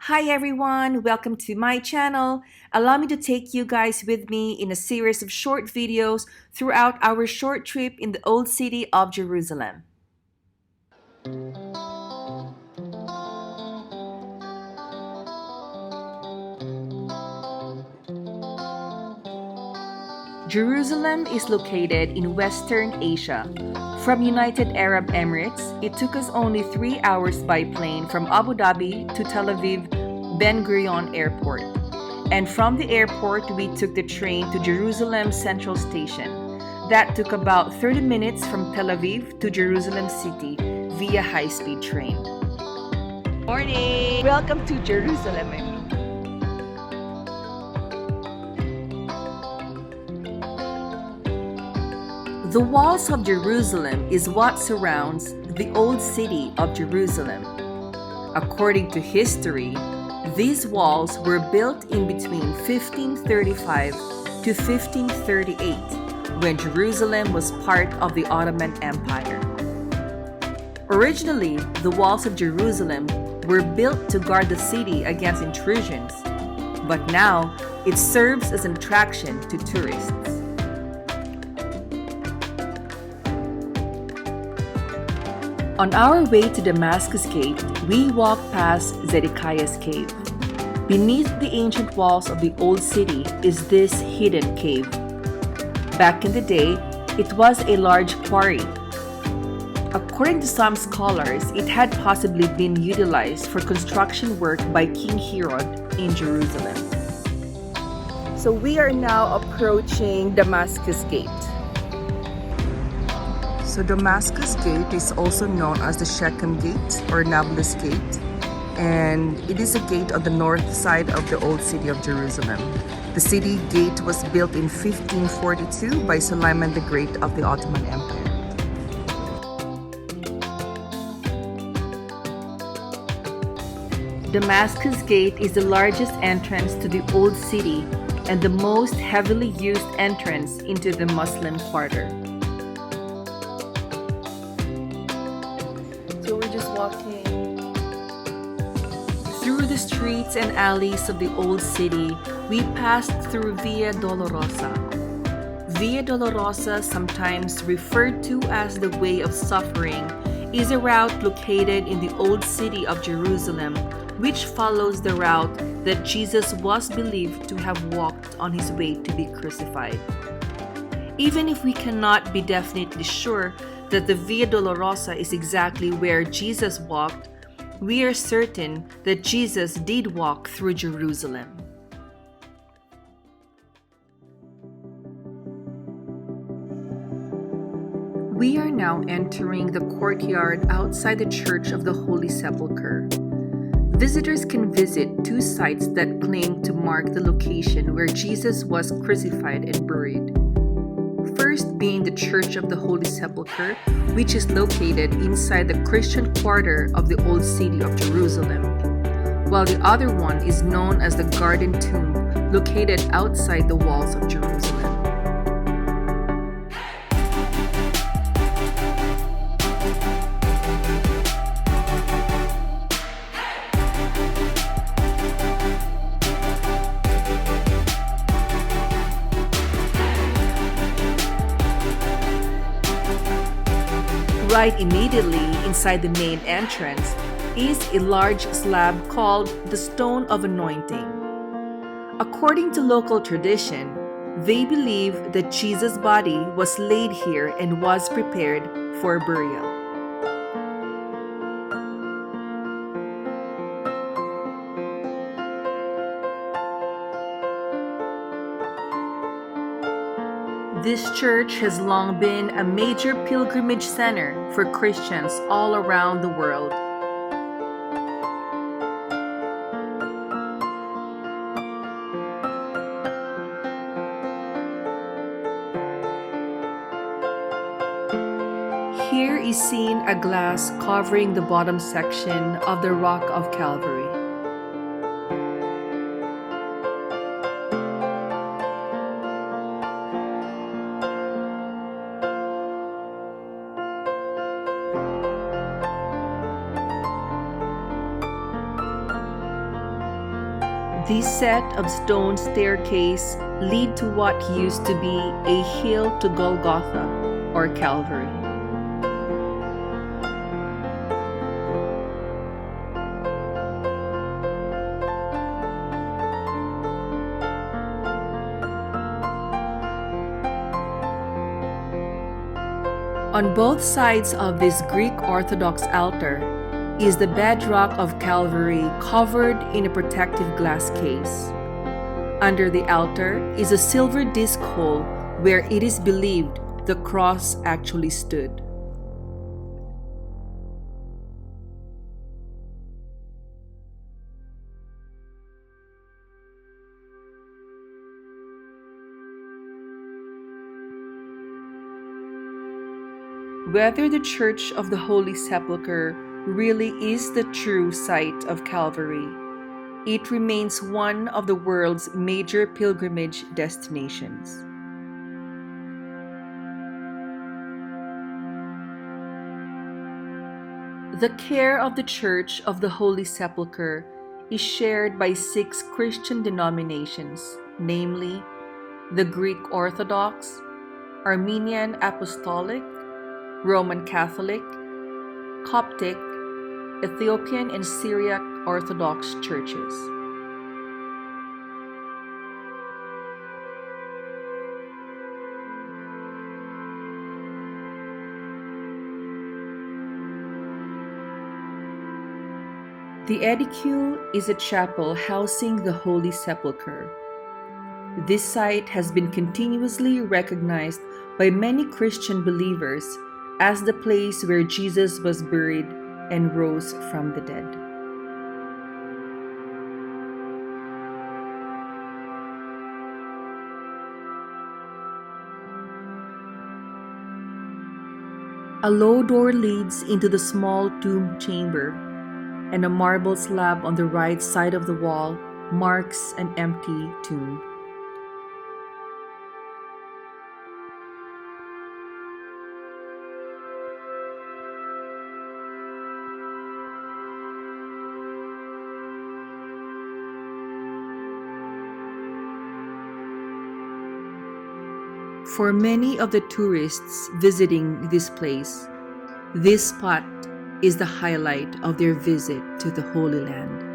Hi everyone, welcome to my channel. Allow me to take you guys with me in a series of short videos throughout our short trip in the old city of Jerusalem. Jerusalem is located in Western Asia. From United Arab Emirates, it took us only 3 hours by plane from Abu Dhabi to Tel Aviv Ben Gurion Airport. And from the airport, we took the train to Jerusalem Central Station. That took about 30 minutes from Tel Aviv to Jerusalem City via high-speed train. Morning! Welcome to Jerusalem, I mean. The walls of Jerusalem is what surrounds the old city of Jerusalem. According to history, these walls were built in between 1535 to 1538 when Jerusalem was part of the Ottoman Empire. Originally, the walls of Jerusalem were built to guard the city against intrusions, but now it serves as an attraction to tourists. On our way to Damascus Gate, we walked past Zedekiah's cave. Beneath the ancient walls of the old city is this hidden cave. Back in the day, it was a large quarry. According to some scholars, it had possibly been utilized for construction work by King Herod in Jerusalem. So we are now approaching Damascus Gate. So Damascus Gate is also known as the Shechem Gate or Nablus Gate, and it is a gate on the north side of the old city of Jerusalem. The city gate was built in 1542 by Suleiman the Great of the Ottoman Empire. Damascus Gate is the largest entrance to the old city and the most heavily used entrance into the Muslim quarter. So we're just walking through the streets and alleys of the old city. We passed through Via Dolorosa. Via Dolorosa, sometimes referred to as the Way of Suffering, is a route located in the old city of Jerusalem, which follows the route that Jesus was believed to have walked on his way to be crucified. Even if we cannot be definitely sure that the Via Dolorosa is exactly where Jesus walked, we are certain that Jesus did walk through Jerusalem. We are now entering the courtyard outside the Church of the Holy Sepulchre. Visitors can visit two sites that claim to mark the location where Jesus was crucified and buried. First being the Church of the Holy Sepulchre, which is located inside the Christian quarter of the old city of Jerusalem, while the other one is known as the Garden Tomb, located outside the walls of Jerusalem. Right immediately inside the main entrance is a large slab called the Stone of Anointing. According to local tradition, they believe that Jesus' body was laid here and was prepared for burial. This church has long been a major pilgrimage center for Christians all around the world. Here is seen a glass covering the bottom section of the Rock of Calvary. This set of stone staircase lead to what used to be a hill to Golgotha or Calvary. On both sides of this Greek Orthodox altar is the bedrock of Calvary covered in a protective glass case. Under the altar is a silver disc hole where it is believed the cross actually stood. Whether the Church of the Holy Sepulchre really is the true site of Calvary, it remains one of the world's major pilgrimage destinations. The care of the Church of the Holy Sepulchre is shared by 6 Christian denominations, namely the Greek Orthodox, Armenian Apostolic, Roman Catholic, Coptic, Ethiopian and Syriac Orthodox churches. The Edicule is a chapel housing the Holy Sepulchre. This site has been continuously recognized by many Christian believers as the place where Jesus was buried and rose from the dead. A low door leads into the small tomb chamber, and a marble slab on the right side of the wall marks an empty tomb. For many of the tourists visiting this place, this spot is the highlight of their visit to the Holy Land.